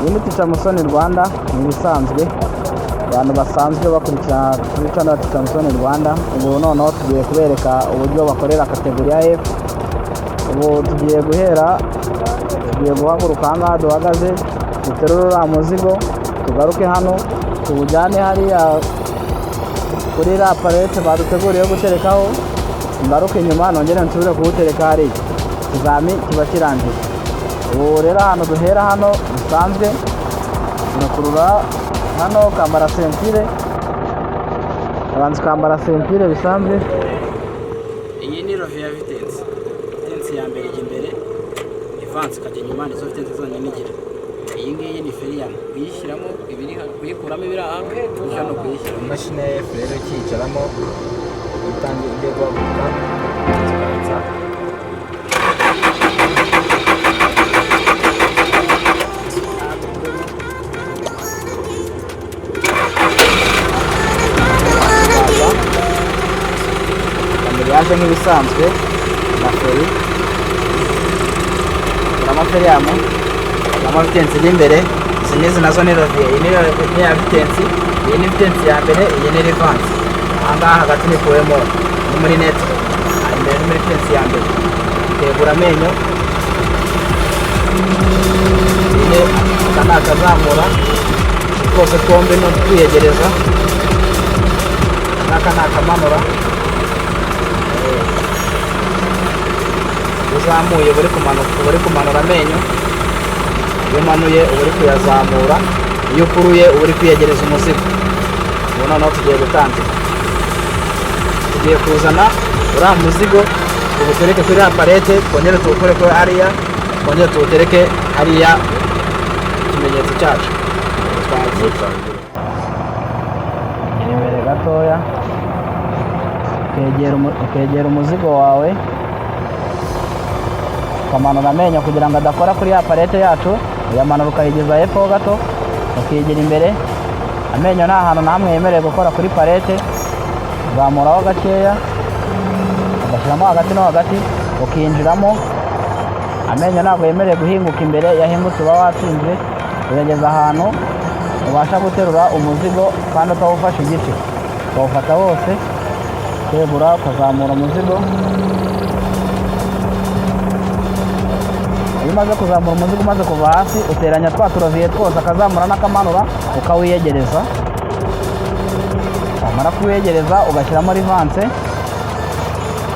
Iyi ni Teacher Musoni Rwanda, ni ibisanzwe abantu basanzwe bakurikira kuri channel Teacher Musoni Rwanda. Ubu noneho tugiye kubereka uburyo bakorera kategori ya F. Ubu tugiye guhaguruka hano duhagaze, duterura umuzigo, tugaruke hano tuwujyane hariya kuri la palette baduteguriye guterekaho, ngaruke inyuma nongere nsubire kuwutereka hariya, ikizami kiba kirangiye. Ubu rero hano duhera hano bisanzwe, turakurura hano kambara sentire, abanza kambara sentire bisanzwe. Iyi ni rove ya vitence ya mbere ijya imbere, ivansi ikajya inyuma, nizo vitence zonyine igira. Iyi ngiyi ni feriyani, kuyishyiramo kuyikuramo ibiri aha, kujya no kuyishyira Imashini ya F rero ikiyicaramo itangiye igiye guhaguruka, kikaza yaje nk'ibisanzwe na feri, amaferiyamu amavitensi iri imbere. Izi nizi nazo ni roviye, iyi ni ya vitensi, iyi ni vitensi ya mbere, iyi ni rivansi. Ahangaha hagati nikuwemo ni muri neti, imbere ni muri vitensi ya mbere. Tegura amenyo, iyi aka ni akazamura, twose twombi no twiyegereza. Aka ni akamanura, uzamuye uri kumanura amenyo, iyo umanuye uri kuyazamura, iyo ukuruye uri kwiyegereza umuzigo. Ubu noneho tugiye gutangira, tugiye kuzana uriya muzigo tuwutereke kuri ya palete, twongere tuwukore kuri hariya, twongere tuwutereke hariya ikimenyetso cyacu. Imbere gatoya ukegera umuzigo wawe, ukamanura amenyo kugira ngo adakora kuri ya palete yacu, uyamanura ukayigeza hepfo gato, ukegera imbere. Amenyo nta hantu namwe yemerewe gukora kuri palete, uzamuraho gakeya, ugashyiramo hagati no hagati, ukinjiramo. Amenyo ntabwo yemerewe guhinguka imbere, yahingutse uba watsinzwe. Uyageza ahantu ubasha guterura umuzigo kandi utawufashe igice, ukawufata wose, ukegura ukazamura umuzigo. Iyo umaze kuzamura umuzigo umaze kuva hasi, uteranya twa turoviye twose, akazamura n'akamanura, ukawiyegereza. Wamara kuwiyegereza ugashyiramo rivanse,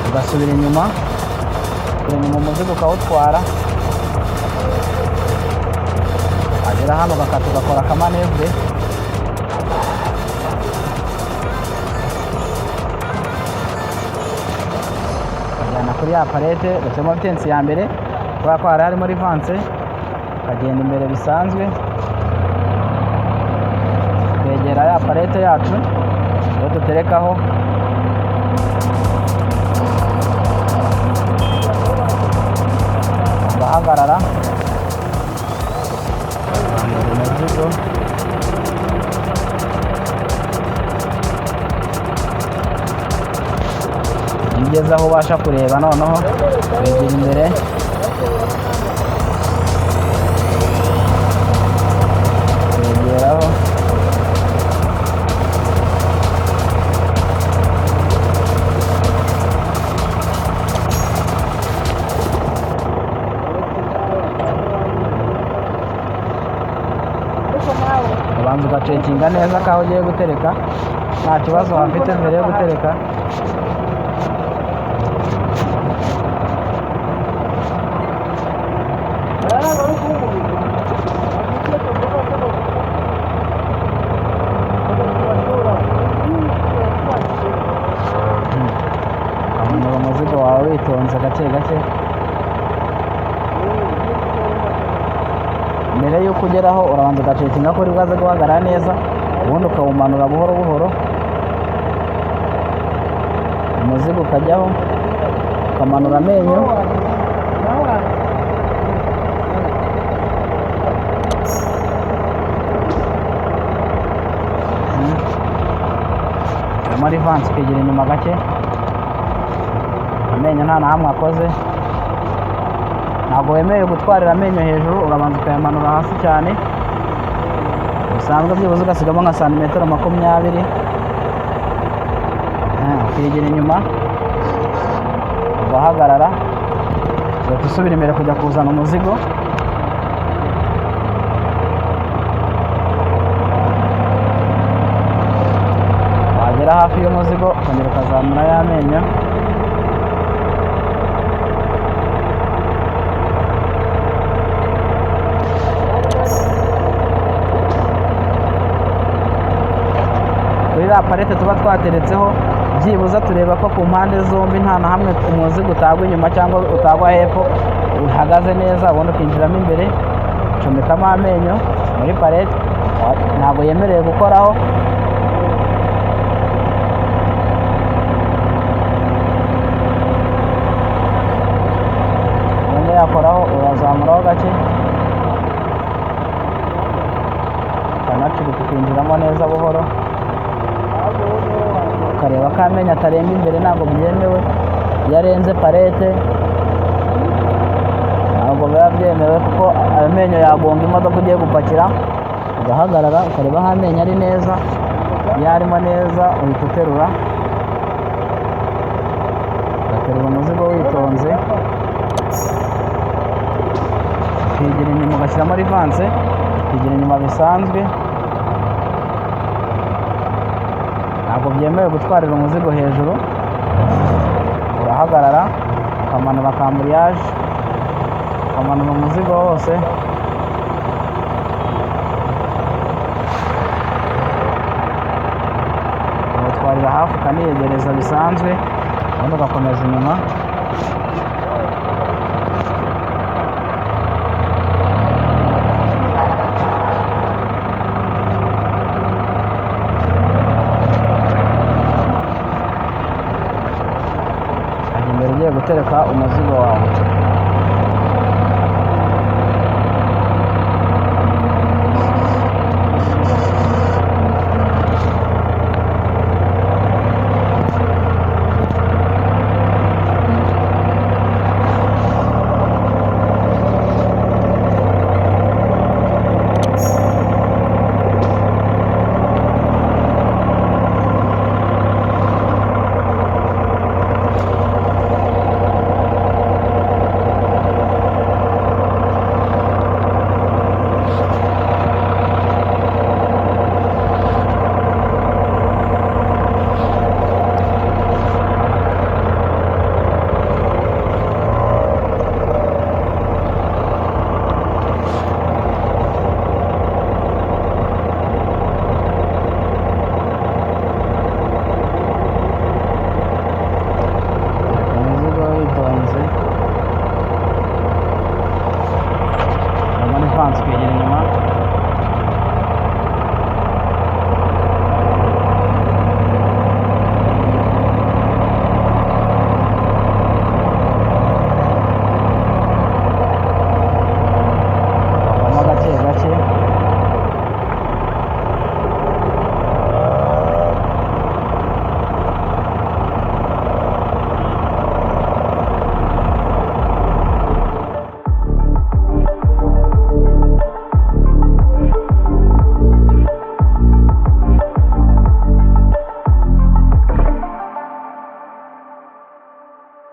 ugasubira inyuma umuzigo ukawutwara, agera hano ugakata ugakora akamanevure. Ukajyana kuri ya palete, ugashyiramo vitensi ya mbere, kubera ko hari harimo rivanse, ukagenda imbere bisanzwe, twegera ya palete yacu iyo duterekaho. Ugahagarara, umuzigo, iyo ugeze aho ubasha kureba noneho wegera imbere, wegeraho, ubanza ugacekinga neza ko aho ugiye gutereka nta kibazo wafite mbere yo gutereka. Ukamanura umuzigo wawe witonze gake gake. Mbere y'uko ugeraho urabanza ugacekinga ko uri bwaze guhagarara neza, ubundi ukawumanura buhoro buhoro, umuzigo ukajyaho, ukamanura amenyo, muri vansi ukegera inyuma gake, amenyo nta na hamwe akoze. Ntabwo wemerewe gutwarira amenyo hejuru, urabanza ukayamanura hasi cyane, bisanzwe byibuze ugasigamo nka santimetero 20, ukegera inyuma ugahagarara, ugahita usubira imbere kujya kuzana umuzigo. Wagera hafi y'umuzigo ukongera ukazamura ya menyo, kuri ya palete tuba twateretseho byibuze tureba ko ku mpande zombi nta na hamwe umuzigo utagwa inyuma cyangwa utagwa hepfo, uhagaze neza. Ubundi ukinjiramo imbere ucomekamo amenyo muri palete, ntabwo yemerewe gukoraho. Ubundi yakoraho urazamuraho gake, ukanacurika ukinjiramo neza buhoro, ukareba ko amenyo atarenga imbere, ntabwo byemewe. Iyo arenze palete ntabwo biba byemewe kuko amenyo yagonga imodoka ugiye gupakira. Ugahagarara ukareba aho amenyo ari neza, iyo arimo neza uhita uterura, ugaterura umuzigo witonze, ukigira inyuma ugashyiramo rivanse, ukigira inyuma bisanzwe. Ntabwo byemewe gutwarira umuzigo hejuru, urahagarara ukamanura kamburiyage, ukamanura umuzigo wose, uwutwarira hafi ukaniyegereza bisanzwe, ubundi ugakomeza inyuma.